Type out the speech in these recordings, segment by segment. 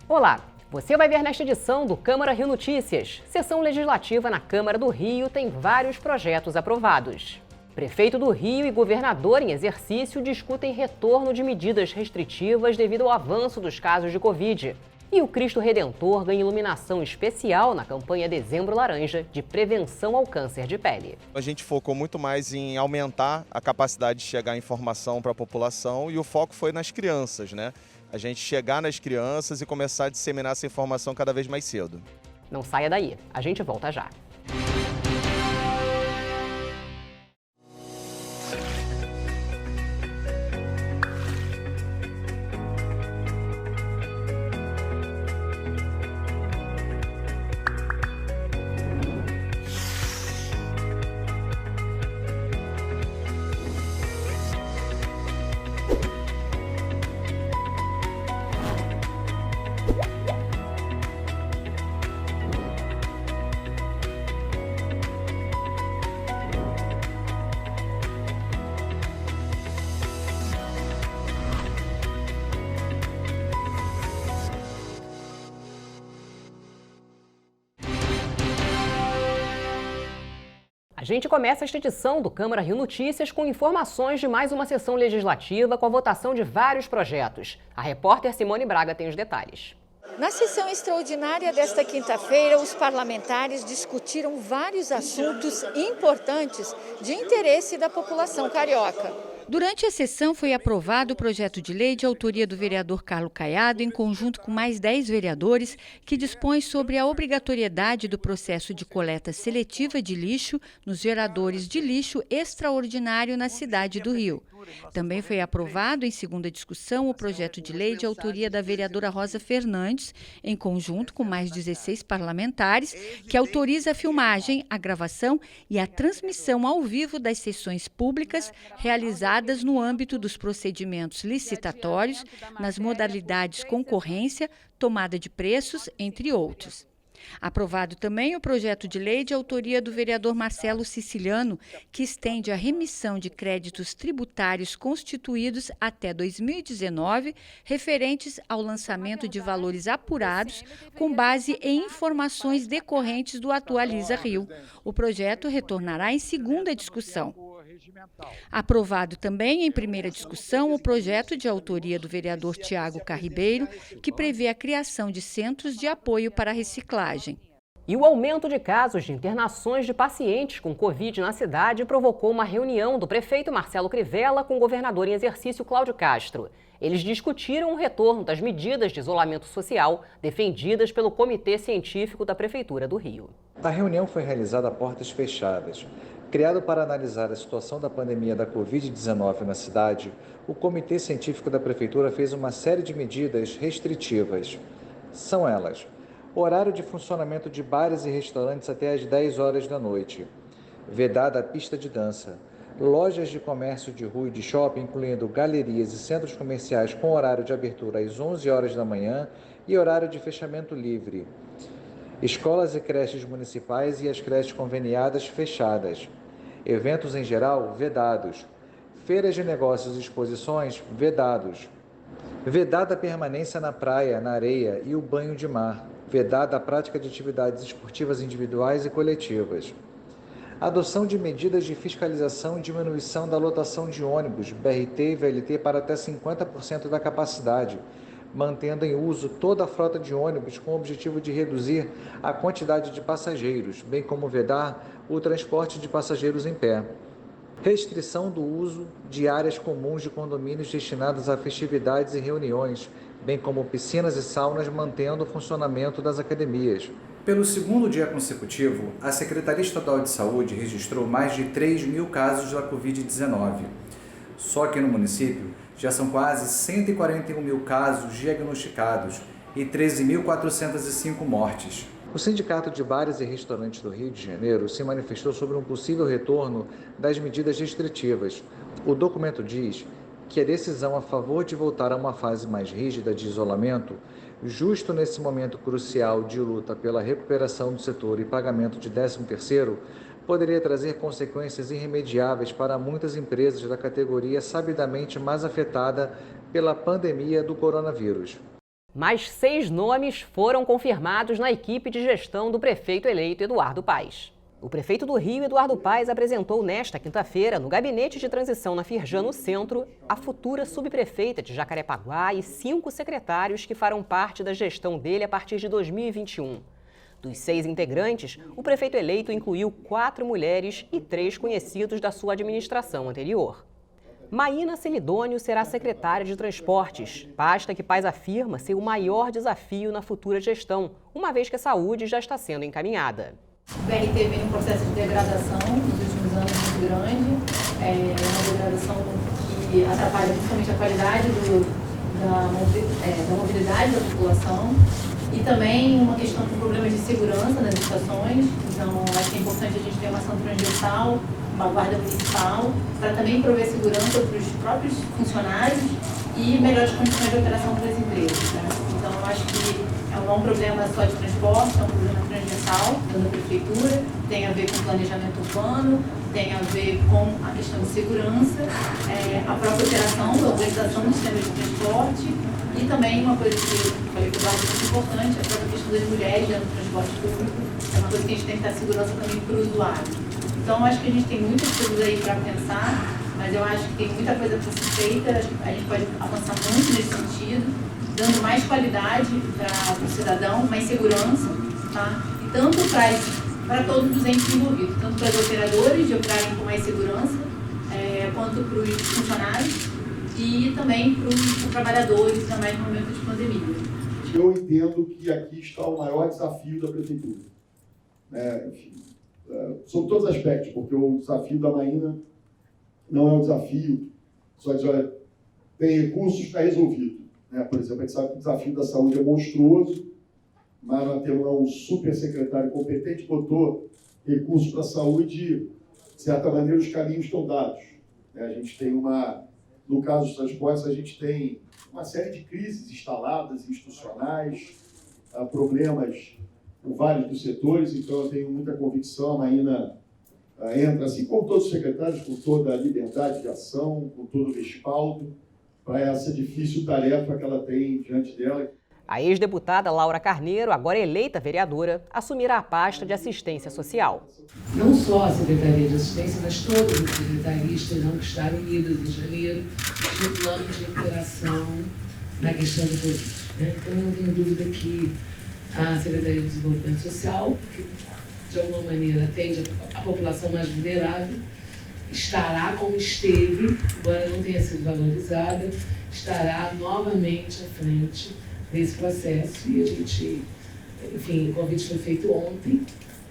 Olá, você vai ver nesta edição do Câmara Rio Notícias. Sessão legislativa na Câmara do Rio tem vários projetos aprovados. Prefeito do Rio e governador em exercício discutem retorno de medidas restritivas devido ao avanço dos casos de Covid. E o Cristo Redentor ganha iluminação especial na campanha Dezembro Laranja de prevenção ao câncer de pele. A gente focou muito mais em aumentar a capacidade de chegar a informação para a população e o foco foi nas crianças, né? A gente chegar nas crianças e começar a disseminar essa informação cada vez mais cedo. Não saia daí, a gente volta já. A gente começa esta edição do Câmara Rio Notícias com informações de mais uma sessão legislativa com a votação de vários projetos. A repórter Simone Braga tem os detalhes. Na sessão extraordinária desta quinta-feira, os parlamentares discutiram vários assuntos importantes de interesse da população carioca. Durante a sessão foi aprovado o projeto de lei de autoria do vereador Carlos Caiado, em conjunto com mais 10 vereadores, que dispõe sobre a obrigatoriedade do processo de coleta seletiva de lixo nos geradores de lixo extraordinário na cidade do Rio. Também foi aprovado em segunda discussão o projeto de lei de autoria da vereadora Rosa Fernandes, em conjunto com mais 16 parlamentares, que autoriza a filmagem, a gravação e a transmissão ao vivo das sessões públicas realizadas no âmbito dos procedimentos licitatórios, nas modalidades concorrência, tomada de preços, entre outros. Aprovado também o projeto de lei de autoria do vereador Marcelo Siciliano, que estende a remissão de créditos tributários constituídos até 2019, referentes ao lançamento de valores apurados com base em informações decorrentes do Atualiza Rio. O projeto retornará em segunda discussão. Aprovado também em primeira discussão o projeto de autoria do vereador Tiago Carribeiro, que prevê a criação de centros de apoio para a reciclagem. E o aumento de casos de internações de pacientes com Covid na cidade provocou uma reunião do prefeito Marcelo Crivella com o governador em exercício Cláudio Castro. Eles discutiram o retorno das medidas de isolamento social defendidas pelo Comitê Científico da Prefeitura do Rio. A reunião foi realizada a portas fechadas. Criado para analisar a situação da pandemia da Covid-19 na cidade, o Comitê Científico da Prefeitura fez uma série de medidas restritivas. São elas: horário de funcionamento de bares e restaurantes até às 10 horas da noite, vedada a pista de dança, lojas de comércio de rua e de shopping, incluindo galerias e centros comerciais com horário de abertura às 11 horas da manhã e horário de fechamento livre, escolas e creches municipais e as creches conveniadas fechadas, eventos em geral vedados, feiras de negócios e exposições vedados, vedada a permanência na praia, na areia e o banho de mar, vedada a prática de atividades esportivas individuais e coletivas. Adoção de medidas de fiscalização e diminuição da lotação de ônibus, BRT e VLT para até 50% da capacidade, mantendo em uso toda a frota de ônibus com o objetivo de reduzir a quantidade de passageiros, bem como vedar o transporte de passageiros em pé. Restrição do uso de áreas comuns de condomínios destinadas a festividades e reuniões, bem como piscinas e saunas, mantendo o funcionamento das academias. Pelo segundo dia consecutivo, a Secretaria Estadual de Saúde registrou mais de 3 mil casos da Covid-19. Só que no município já são quase 141 mil casos diagnosticados e 13.405 mortes. O Sindicato de Bares e Restaurantes do Rio de Janeiro se manifestou sobre um possível retorno das medidas restritivas. O documento diz que a decisão a favor de voltar a uma fase mais rígida de isolamento, justo nesse momento crucial de luta pela recuperação do setor e pagamento de 13º, poderia trazer consequências irremediáveis para muitas empresas da categoria sabidamente mais afetada pela pandemia do coronavírus. Mais 6 nomes foram confirmados na equipe de gestão do prefeito eleito Eduardo Paes. O prefeito do Rio, Eduardo Paes, apresentou nesta quinta-feira, no gabinete de transição na Firjan, no centro, a futura subprefeita de Jacarepaguá e 5 secretários que farão parte da gestão dele a partir de 2021. Dos 6 integrantes, o prefeito eleito incluiu 4 mulheres e 3 conhecidos da sua administração anterior. Maína Celidônio será secretária de Transportes, pasta que Paes afirma ser o maior desafio na futura gestão, uma vez que a saúde já está sendo encaminhada. O BRT vem um processo de degradação nos últimos anos muito grande, uma degradação que atrapalha principalmente a qualidade da mobilidade da população e também uma questão com problemas de segurança nas estações. Então, acho que é importante a gente ter uma ação transversal, uma guarda municipal, para também prover segurança para os próprios funcionários e melhores condições de operação para as empresas, né? Então, eu acho que não é um problema só de transporte, é um problema transversal da prefeitura, tem a ver com planejamento urbano, tem a ver com a questão de segurança, a própria operação, a organização do sistema de transporte e também uma coisa que eu falei que eu acho muito importante, a própria questão das mulheres dentro do transporte público, é uma coisa que a gente tem que dar segurança também para o usuário. Então, eu acho que a gente tem muitas coisas aí para pensar, mas eu acho que tem muita coisa para ser feita, a gente pode avançar muito nesse sentido, dando mais qualidade para o cidadão, mais segurança, tá? E tanto para todos os entes envolvidos, tanto para os operadores de operarem com mais segurança, quanto para os funcionários e também para os trabalhadores, ainda mais no momento de pandemia. Eu entendo que aqui está o maior desafio da prefeitura, enfim, sobre todos os aspectos, porque o desafio da Maína não é um desafio só de, olha, tem recursos, está resolvido. Por exemplo, a gente sabe que o desafio da saúde é monstruoso, mas nós temos um super secretário competente, botou recursos para a saúde, de certa maneira os caminhos estão dados. A gente tem no caso dos transportes, a gente tem uma série de crises instaladas, institucionais, problemas por vários dos setores, então eu tenho muita convicção, a Maína entra, assim como todos os secretários, com toda a liberdade de ação, com todo o respaldo, para essa difícil tarefa que ela tem diante dela. A ex-deputada Laura Carneiro, agora eleita vereadora, assumirá a pasta de assistência social. Não só a Secretaria de Assistência, mas todas as secretarias terão que estar unidas em janeiro no plano de interação na questão do Covid. Então, eu não tenho dúvida que a Secretaria de Desenvolvimento Social, que de alguma maneira atende a população mais vulnerável, estará como esteve, embora não tenha sido valorizada, estará novamente à frente desse processo. E a gente, enfim, o convite foi feito ontem,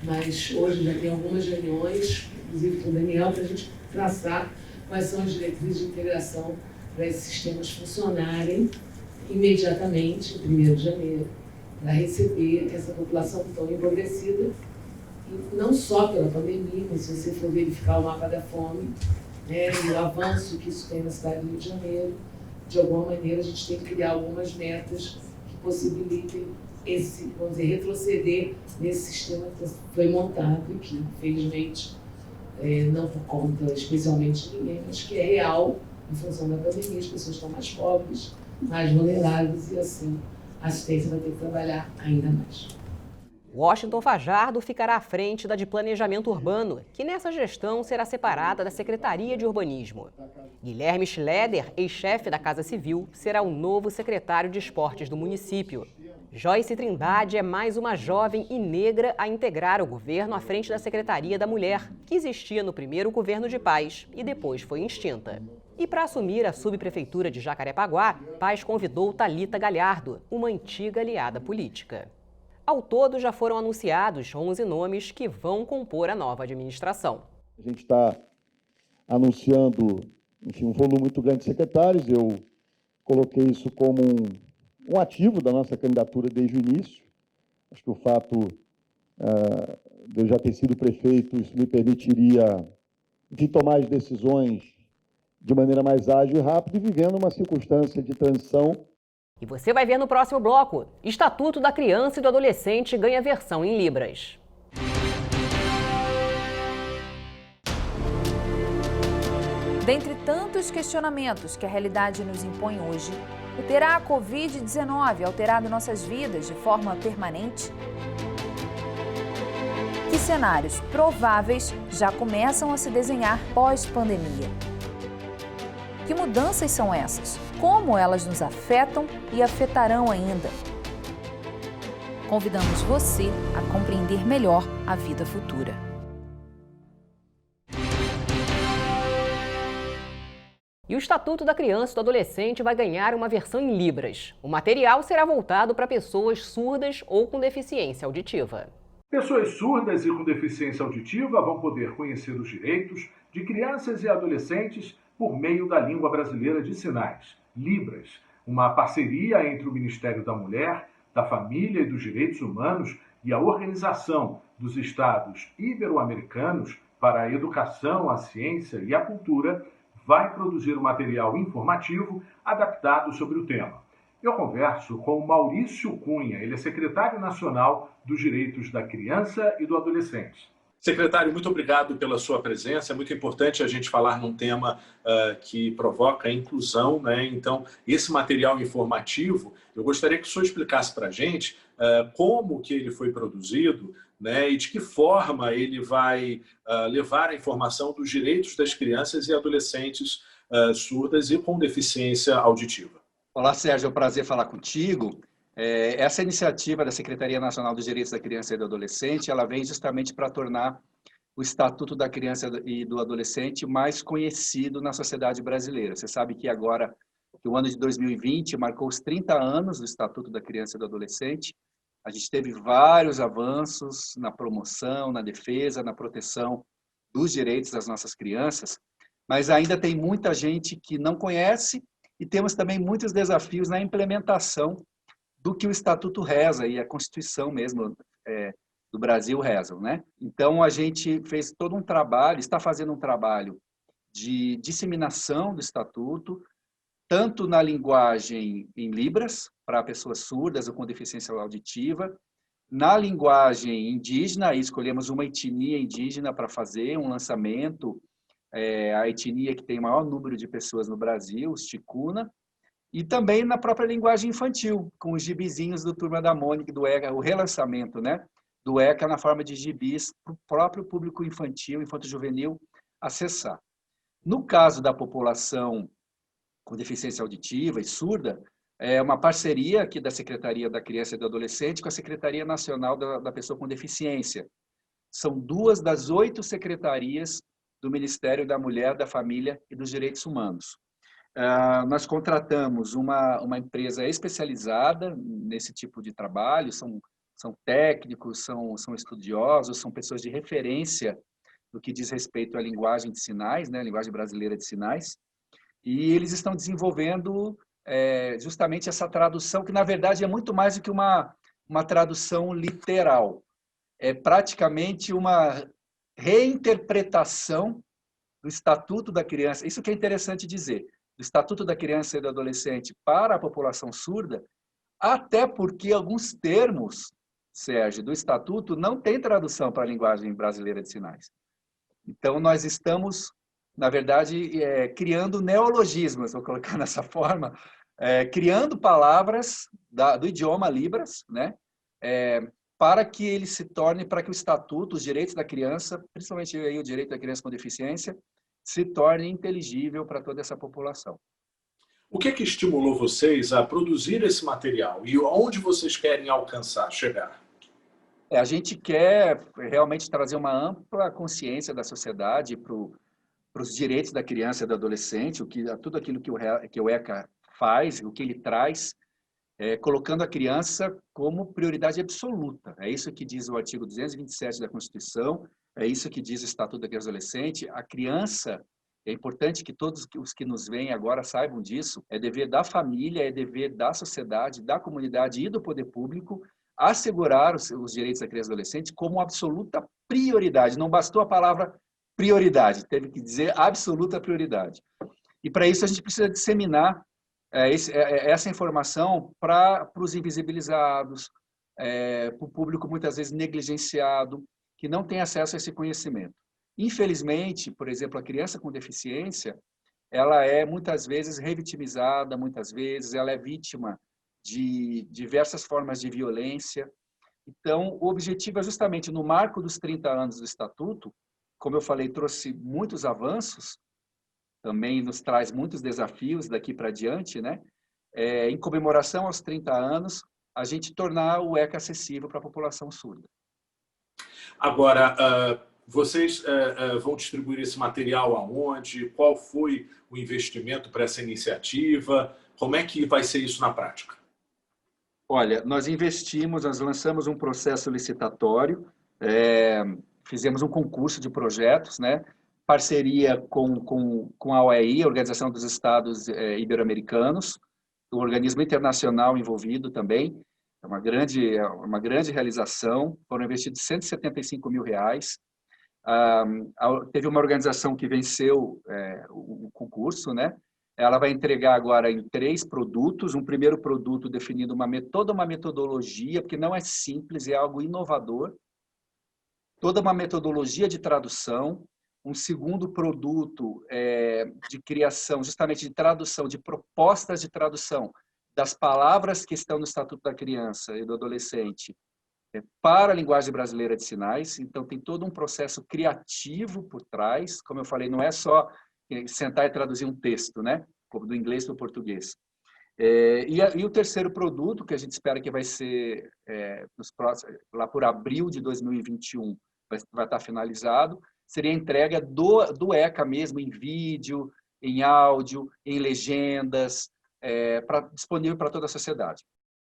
mas hoje já tem algumas reuniões, inclusive com o Daniel, para a gente traçar quais são as diretrizes de integração para esses sistemas funcionarem imediatamente, em 1º de janeiro, para receber essa população tão empobrecida, não só pela pandemia, mas se você for verificar o mapa da fome, e o avanço que isso tem na cidade do Rio de Janeiro, de alguma maneira a gente tem que criar algumas metas que possibilitem vamos dizer, retroceder nesse sistema que foi montado e que, infelizmente, não por conta especialmente de ninguém, mas que é real em função da pandemia, as pessoas estão mais pobres, mais vulneráveis e assim a assistência vai ter que trabalhar ainda mais. Washington Fajardo ficará à frente da de Planejamento Urbano, que nessa gestão será separada da Secretaria de Urbanismo. Guilherme Schleder, ex-chefe da Casa Civil, será o novo secretário de Esportes do município. Joyce Trindade é mais uma jovem e negra a integrar o governo à frente da Secretaria da Mulher, que existia no primeiro governo de Paes e depois foi extinta. E para assumir a subprefeitura de Jacarepaguá, Paes convidou Thalita Galhardo, uma antiga aliada política. Ao todo, já foram anunciados 11 nomes que vão compor a nova administração. A gente está anunciando, enfim, um volume muito grande de secretários. Eu coloquei isso como um ativo da nossa candidatura desde o início. Acho que o fato de eu já ter sido prefeito, isso me permitiria tomar as decisões de maneira mais ágil e rápida e vivendo uma circunstância de transição. E você vai ver no próximo bloco. Estatuto da Criança e do Adolescente ganha versão em Libras. Dentre tantos questionamentos que a realidade nos impõe hoje, Terá a Covid-19 alterado nossas vidas de forma permanente? Que cenários prováveis já começam a se desenhar pós-pandemia? Que mudanças são essas? Como elas nos afetam e afetarão ainda? Convidamos você a compreender melhor a vida futura. E o Estatuto da Criança e do Adolescente vai ganhar uma versão em Libras. O material será voltado para pessoas surdas ou com deficiência auditiva. Pessoas surdas e com deficiência auditiva vão poder conhecer os direitos de crianças e adolescentes por meio da língua brasileira de sinais, Libras, uma parceria entre o Ministério da Mulher, da Família e dos Direitos Humanos e a Organização dos Estados Ibero-Americanos para a Educação, a Ciência e a Cultura, vai produzir um material informativo adaptado sobre o tema. Eu converso com o Maurício Cunha, ele é secretário nacional dos Direitos da Criança e do Adolescente. Secretário, muito obrigado pela sua presença. É muito importante a gente falar num tema que provoca a inclusão, né? Então, esse material informativo, eu gostaria que o senhor explicasse para a gente como que ele foi produzido, né? E de que forma ele vai levar a informação dos direitos das crianças e adolescentes surdas e com deficiência auditiva. Olá, Sérgio, é um prazer falar contigo. Essa iniciativa da Secretaria Nacional dos Direitos da Criança e do Adolescente, ela vem justamente para tornar o Estatuto da Criança e do Adolescente mais conhecido na sociedade brasileira. Você sabe que agora, que o ano de 2020 marcou os 30 anos do Estatuto da Criança e do Adolescente. A gente teve vários avanços na promoção, na defesa, na proteção dos direitos das nossas crianças, mas ainda tem muita gente que não conhece e temos também muitos desafios na implementação do que o Estatuto reza e a Constituição mesmo do Brasil rezam, né? Então, a gente fez todo um trabalho, está fazendo um trabalho de disseminação do Estatuto, tanto na linguagem em Libras, para pessoas surdas ou com deficiência auditiva, na linguagem indígena, e escolhemos uma etnia indígena para fazer um lançamento, a etnia que tem o maior número de pessoas no Brasil, os Ticuna, e também na própria linguagem infantil, com os gibizinhos do Turma da Mônica, do ECA, o relançamento, né, do ECA na forma de gibis, para o próprio público infantil, infanto-juvenil, acessar. No caso da população com deficiência auditiva e surda, é uma parceria aqui da Secretaria da Criança e do Adolescente com a Secretaria Nacional da Pessoa com Deficiência. São 2 das 8 secretarias do Ministério da Mulher, da Família e dos Direitos Humanos. Nós contratamos uma empresa especializada nesse tipo de trabalho, são técnicos, são estudiosos, são pessoas de referência no que diz respeito à linguagem de sinais, né, a linguagem brasileira de sinais, e eles estão desenvolvendo justamente essa tradução, que na verdade é muito mais do que uma tradução literal, é praticamente uma reinterpretação do Estatuto da Criança, isso que é interessante dizer, do Estatuto da Criança e do Adolescente para a população surda, até porque alguns termos, Sérgio, do Estatuto não tem tradução para a linguagem brasileira de sinais. Então, nós estamos, na verdade, criando neologismos, vou colocar dessa forma, criando palavras do idioma Libras, né, para que ele se torne, para que o Estatuto, os direitos da criança, principalmente aí o direito da criança com deficiência, se torne inteligível para toda essa população. O que estimulou vocês a produzir esse material e onde vocês querem alcançar, chegar? A gente quer realmente trazer uma ampla consciência da sociedade para os direitos da criança e do adolescente, tudo aquilo que o ECA faz, o que ele traz, colocando a criança como prioridade absoluta. É isso que diz o artigo 227 da Constituição, é isso que diz o Estatuto da Criança e do Adolescente. A criança, é importante que todos os que nos veem agora saibam disso, é dever da família, é dever da sociedade, da comunidade e do poder público assegurar os direitos da criança e do adolescente como absoluta prioridade. Não bastou a palavra prioridade, teve que dizer absoluta prioridade. E para isso a gente precisa disseminar essa informação para os invisibilizados, para o público muitas vezes negligenciado, que não tem acesso a esse conhecimento. Infelizmente, por exemplo, a criança com deficiência, ela é muitas vezes revitimizada, muitas vezes ela é vítima de diversas formas de violência. Então, o objetivo é justamente no marco dos 30 anos do Estatuto, como eu falei, trouxe muitos avanços, também nos traz muitos desafios daqui para diante, né? Em comemoração aos 30 anos, a gente tornar o ECA acessível para a população surda. Agora, vocês vão distribuir esse material aonde? Qual foi o investimento para essa iniciativa? Como é que vai ser isso na prática? Olha, nós lançamos um processo licitatório, fizemos um concurso de projetos, né? Parceria com a OEI, a Organização dos Estados Ibero-Americanos, o organismo internacional envolvido também. É uma grande realização, foram investidos R$175 mil. Teve uma organização que venceu o concurso, né? Ela vai entregar agora em 3 produtos, um primeiro produto definindo toda uma metodologia, porque não é simples, é algo inovador, toda uma metodologia de tradução, um segundo produto de criação, justamente de tradução, de propostas de tradução das palavras que estão no Estatuto da Criança e do Adolescente para a linguagem brasileira de sinais. Então, tem todo um processo criativo por trás. Como eu falei, não é só sentar e traduzir um texto, né? Como do inglês para o português. E o terceiro produto, que a gente espera que vai ser lá por abril de 2021, vai estar finalizado, seria a entrega do ECA mesmo, em vídeo, em áudio, em legendas, disponível para toda a sociedade.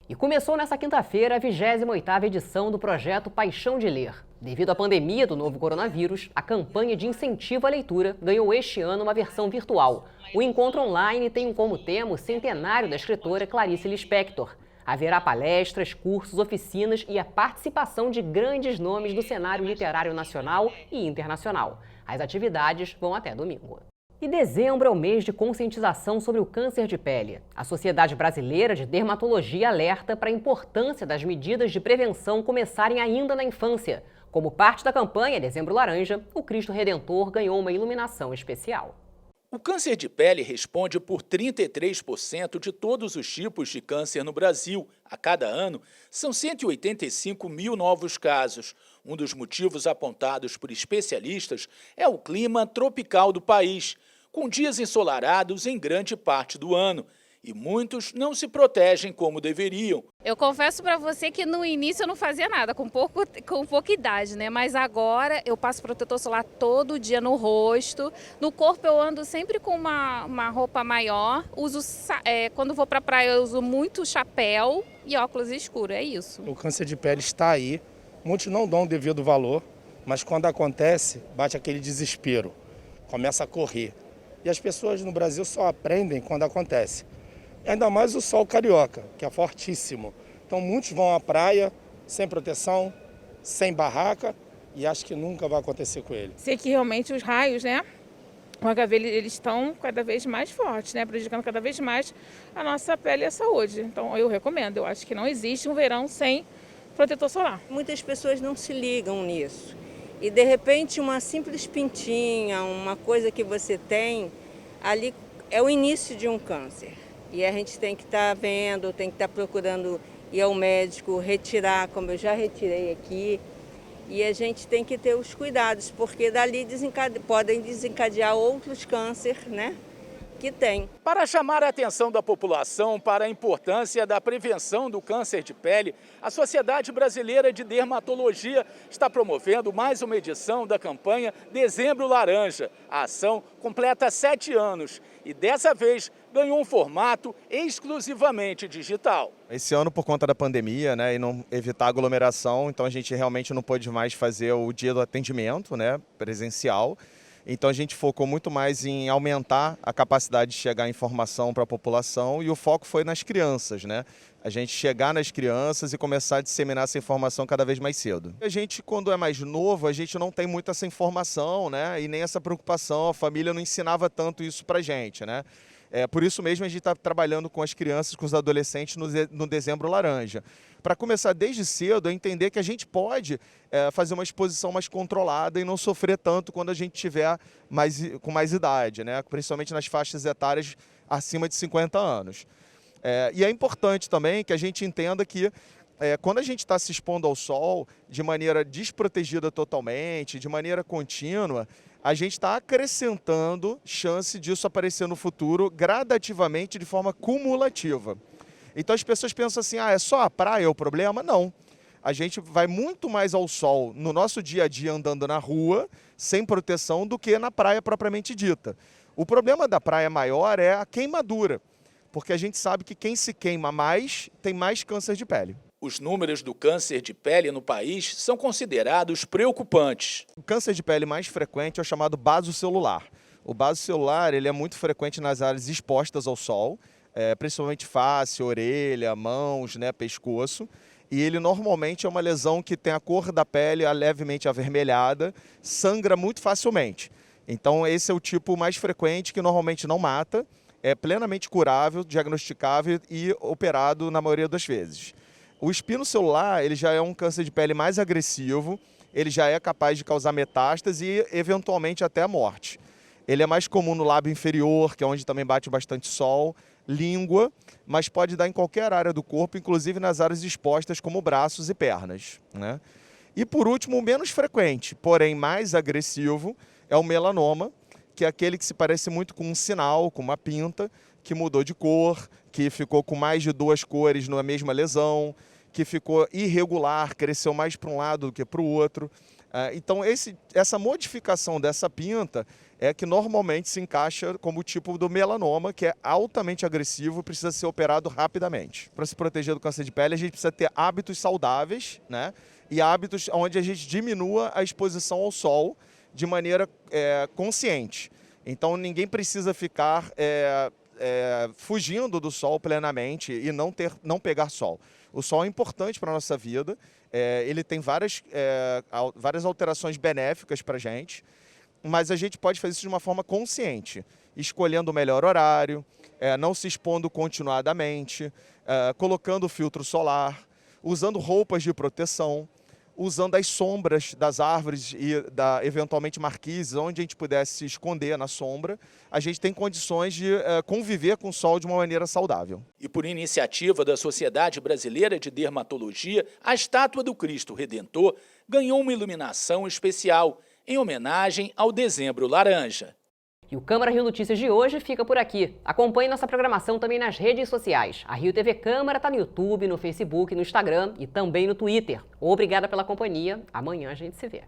E começou nesta quinta-feira a 28ª edição do projeto Paixão de Ler. Devido à pandemia do novo coronavírus, a campanha de incentivo à leitura ganhou este ano uma versão virtual. O encontro online tem como tema o centenário da escritora Clarice Lispector. Haverá palestras, cursos, oficinas e a participação de grandes nomes do cenário literário nacional e internacional. As atividades vão até domingo. E dezembro é o mês de conscientização sobre o câncer de pele. A Sociedade Brasileira de Dermatologia alerta para a importância das medidas de prevenção começarem ainda na infância. Como parte da campanha Dezembro Laranja, o Cristo Redentor ganhou uma iluminação especial. O câncer de pele responde por 33% de todos os tipos de câncer no Brasil. A cada ano, são 185 mil novos casos. Um dos motivos apontados por especialistas é o clima tropical do país, com dias ensolarados em grande parte do ano. E muitos não se protegem como deveriam. Eu confesso para você que no início eu não fazia nada, com pouca idade, né? Mas agora eu passo protetor solar todo dia no rosto. No corpo eu ando sempre com uma roupa maior. Quando vou para a praia eu uso muito chapéu e óculos escuros, é isso. O câncer de pele está aí, muitos não dão o devido valor, mas quando acontece, bate aquele desespero, começa a correr. E as pessoas no Brasil só aprendem quando acontece. Ainda mais o sol carioca, que é fortíssimo. Então muitos vão à praia sem proteção, sem barraca, e acho que nunca vai acontecer com ele. Sei que realmente os raios, né, o HV, eles estão cada vez mais fortes, né, prejudicando cada vez mais a nossa pele e a saúde. Então eu recomendo, eu acho que não existe um verão sem protetor solar. Muitas pessoas não se ligam nisso. E de repente uma simples pintinha, uma coisa que você tem, ali é o início de um câncer. E a gente tem que estar vendo, tem que estar procurando ir ao médico, retirar, como eu já retirei aqui. E a gente tem que ter os cuidados, porque dali podem desencadear outros cânceres, né, que tem. Para chamar a atenção da população para a importância da prevenção do câncer de pele, a Sociedade Brasileira de Dermatologia está promovendo mais uma edição da campanha Dezembro Laranja. A ação completa 7 anos e dessa vez ganhou um formato exclusivamente digital. Esse ano, por conta da pandemia, né, e não evitar aglomeração, então a gente realmente não pôde mais fazer o dia do atendimento, né, presencial. Então a gente focou muito mais em aumentar a capacidade de chegar a informação para a população e o foco foi nas crianças, né? A gente chegar nas crianças e começar a disseminar essa informação cada vez mais cedo. A gente, quando é mais novo, a gente não tem muito essa informação, né? E nem essa preocupação, a família não ensinava tanto isso pra gente, né? Por isso mesmo a gente está trabalhando com as crianças, com os adolescentes no Dezembro Laranja. Para começar desde cedo a entender que a gente pode fazer uma exposição mais controlada e não sofrer tanto quando a gente tiver com mais idade, né? Principalmente nas faixas etárias acima de 50 anos. E é importante também que a gente entenda que quando a gente está se expondo ao sol de maneira desprotegida totalmente, de maneira contínua, a gente está acrescentando chance disso aparecer no futuro gradativamente de forma cumulativa. Então as pessoas pensam assim, é só a praia o problema? Não. A gente vai muito mais ao sol no nosso dia a dia andando na rua, sem proteção, do que na praia propriamente dita. O problema da praia maior é a queimadura, porque a gente sabe que quem se queima mais tem mais câncer de pele. Os números do câncer de pele no país são considerados preocupantes. O câncer de pele mais frequente é o chamado basocelular. O basocelular ele é muito frequente nas áreas expostas ao sol, principalmente face, orelha, mãos, né, pescoço. E ele normalmente é uma lesão que tem a cor da pele levemente avermelhada, sangra muito facilmente. Então esse é o tipo mais frequente que normalmente não mata, é plenamente curável, diagnosticável e operado na maioria das vezes. O espinocelular ele já é um câncer de pele mais agressivo, ele já é capaz de causar metástase e eventualmente até a morte. Ele é mais comum no lábio inferior, que é onde também bate bastante sol, língua, mas pode dar em qualquer área do corpo, inclusive nas áreas expostas como braços e pernas, né? E por último, o menos frequente, porém mais agressivo, é o melanoma, que é aquele que se parece muito com um sinal, com uma pinta, que mudou de cor, que ficou com mais de 2 cores na mesma lesão, que ficou irregular, cresceu mais para um lado do que para o outro. Então essa modificação dessa pinta é que normalmente se encaixa como o tipo do melanoma, que é altamente agressivo e precisa ser operado rapidamente. Para se proteger do câncer de pele, a gente precisa ter hábitos saudáveis, né? E hábitos onde a gente diminua a exposição ao sol de maneira consciente. Então ninguém precisa ficar fugindo do sol plenamente e não pegar sol. O sol é importante para a nossa vida, ele tem várias alterações benéficas para a gente, mas a gente pode fazer isso de uma forma consciente, escolhendo o melhor horário, não se expondo continuadamente, colocando filtro solar, usando roupas de proteção, usando as sombras das árvores e eventualmente marquises, onde a gente pudesse se esconder na sombra, a gente tem condições de conviver com o sol de uma maneira saudável. E por iniciativa da Sociedade Brasileira de Dermatologia, a estátua do Cristo Redentor ganhou uma iluminação especial, em homenagem ao Dezembro Laranja. E o Câmara Rio Notícias de hoje fica por aqui. Acompanhe nossa programação também nas redes sociais. A Rio TV Câmara está no YouTube, no Facebook, no Instagram e também no Twitter. Obrigada pela companhia. Amanhã a gente se vê.